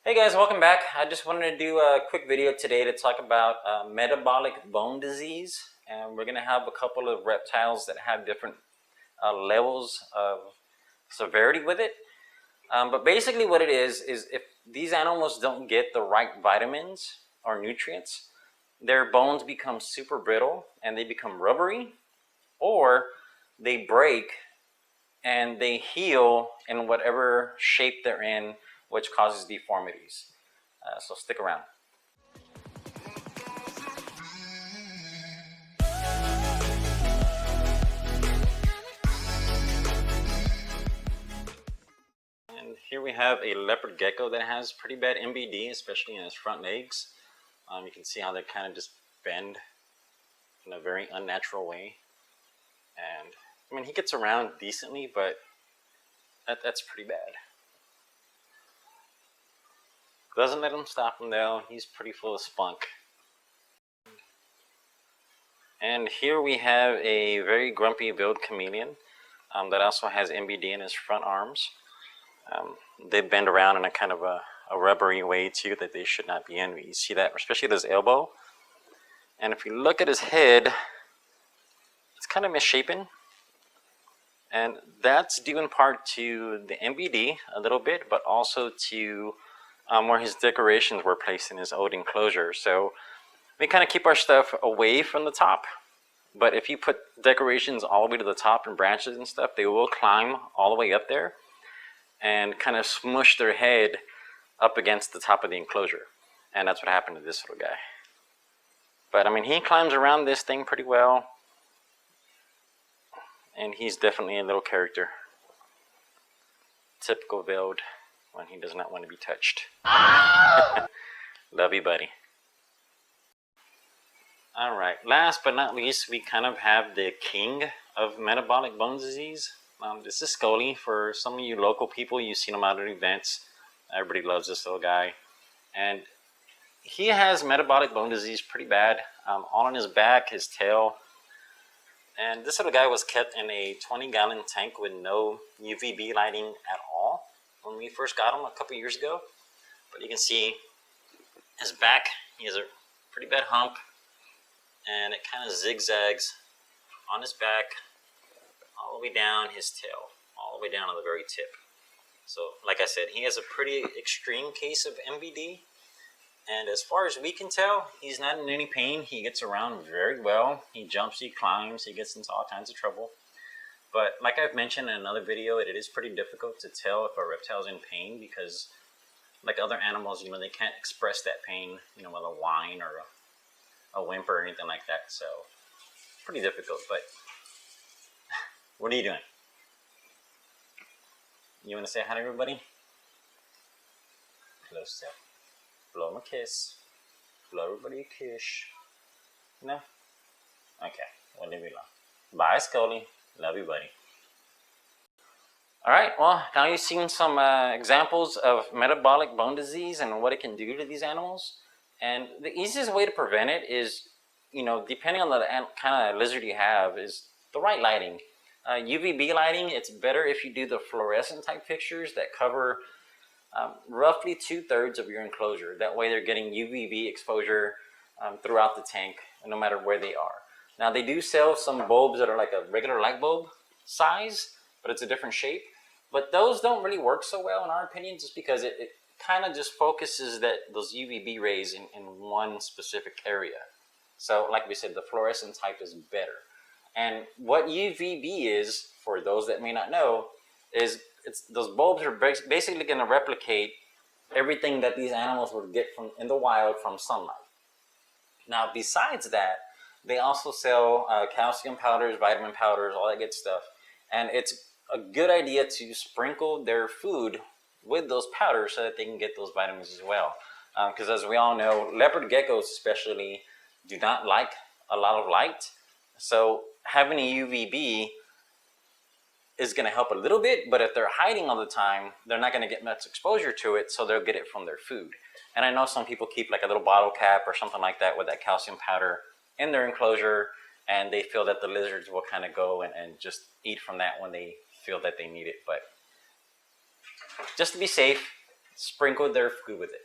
Hey guys, welcome back. I just wanted to do a quick video today to talk about metabolic bone disease, and we're going to have a couple of reptiles that have different levels of severity with it. But basically what it is if these animals don't get the right vitamins or nutrients, their bones become super brittle and they become rubbery, or they break and they heal in whatever shape they're in, which causes deformities. So stick around. And here we have a leopard gecko that has pretty bad MBD, especially in his front legs. You can see how they kind of just bend in a very unnatural way. And I mean, he gets around decently, but that's pretty bad. Doesn't let him stop him though. He's pretty full of spunk. And here we have a very grumpy build chameleon that also has MBD in his front arms. They bend around in a kind of a rubbery way too that they should not be in. You see that, especially at his elbow. And if you look at his head, it's kind of misshapen. And that's due in part to the MBD a little bit, but also to where his decorations were placed in his old enclosure. So we kind of keep our stuff away from the top. But if you put decorations all the way to the top and branches and stuff, they will climb all the way up there and kind of smush their head up against the top of the enclosure. And that's what happened to this little guy. But I mean, he climbs around this thing pretty well. And he's definitely a little character. Typical build when he does not want to be touched. Love you, buddy. Alright, last but not least, we kind of have the king of metabolic bone disease. This is Skully. For some of you local people, you've seen him out at events. Everybody loves this little guy. And he has metabolic bone disease pretty bad. All on his back, his tail. And this little guy was kept in a 20-gallon tank with no UVB lighting at all when we first got him a couple years ago. But you can see his back, he has a pretty bad hump, and it kind of zigzags on his back all the way down his tail, all the way down to the very tip. So like I said, he has a pretty extreme case of MBD, and as far as we can tell, he's not in any pain. He gets around very well. He jumps, he climbs, he gets into all kinds of trouble. But like I've mentioned in another video, it is pretty difficult to tell if a reptile is in pain because, like other animals, they can't express that pain, with a whine or a whimper or anything like that. So, pretty difficult. But what are you doing? You want to say hi to everybody? Close up. Blow him a kiss. Blow everybody a kiss. No? Okay. We'll leave you alone. Bye, Skully. Love you, buddy. Alright, well, now you've seen some examples of metabolic bone disease and what it can do to these animals. And the easiest way to prevent it is, depending on the kind of lizard you have, is the right lighting. UVB lighting, it's better if you do the fluorescent type fixtures that cover roughly 2/3 of your enclosure. That way they're getting UVB exposure throughout the tank, no matter where they are. Now they do sell some bulbs that are like a regular light bulb size, but it's a different shape. But those don't really work so well in our opinion, just because it kind of just focuses those UVB rays in one specific area. So like we said, the fluorescent type is better. And what UVB is, for those that may not know, is those bulbs are basically going to replicate everything that these animals would get from in the wild from sunlight. Now besides that, they also sell calcium powders, vitamin powders, all that good stuff. And it's a good idea to sprinkle their food with those powders so that they can get those vitamins as well. Because as we all know, leopard geckos especially do not like a lot of light. So having a UVB is going to help a little bit, but if they're hiding all the time, they're not going to get much exposure to it, so they'll get it from their food. And I know some people keep like a little bottle cap or something like that with that calcium powder in their enclosure, and they feel that the lizards will kind of go and just eat from that when they feel that they need it. But just to be safe, sprinkled their food with it.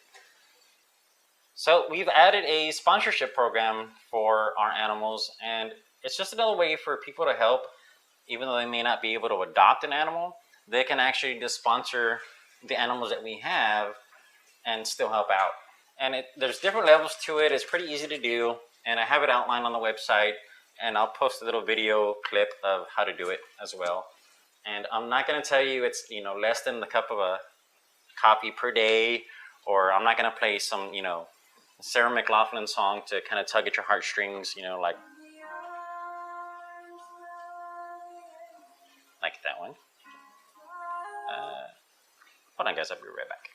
So we've added a sponsorship program for our animals, and it's just another way for people to help. Even though they may not be able to adopt an animal, they can actually just sponsor the animals that we have and still help out. And there's different levels to it. It's pretty easy to do, and I have it outlined on the website, and I'll post a little video clip of how to do it as well. And I'm not going to tell you it's less than the cup of a coffee per day, or I'm not going to play some Sarah McLachlan song to kind of tug at your heartstrings, like that one. Hold on, guys, I'll be right back.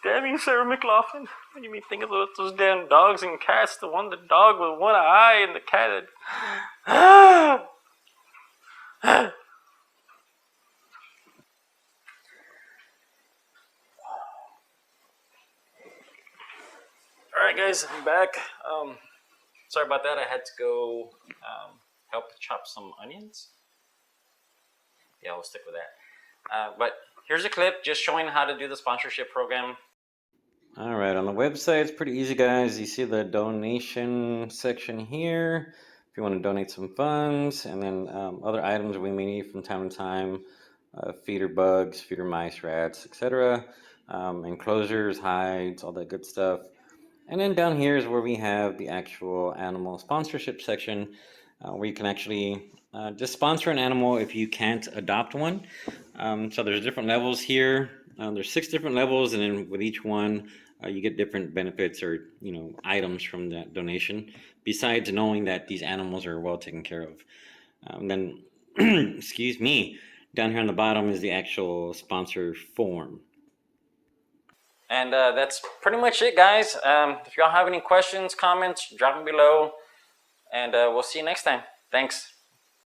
Damn you, Sarah McLachlan. What do you mean think of those damn dogs and cats? The dog with one eye and the cat that... Alright guys, I'm back. Sorry about that. I had to go help chop some onions. Yeah, we'll stick with that. But here's a clip just showing how to do the sponsorship program. Alright, on the website, it's pretty easy, guys. You see the donation section here. If you want to donate some funds, and then other items we may need from time to time. Feeder bugs, feeder mice, rats, etc. Enclosures, hides, all that good stuff. And then down here is where we have the actual animal sponsorship section, where you can actually just sponsor an animal if you can't adopt one. So there's different levels here. There's 6 different levels, and then with each one, you get different benefits or items from that donation. Besides knowing that these animals are well taken care of. Then, excuse me, down here on the bottom is the actual sponsor form. And that's pretty much it, guys. If y'all have any questions, comments, drop them below. And we'll see you next time. Thanks.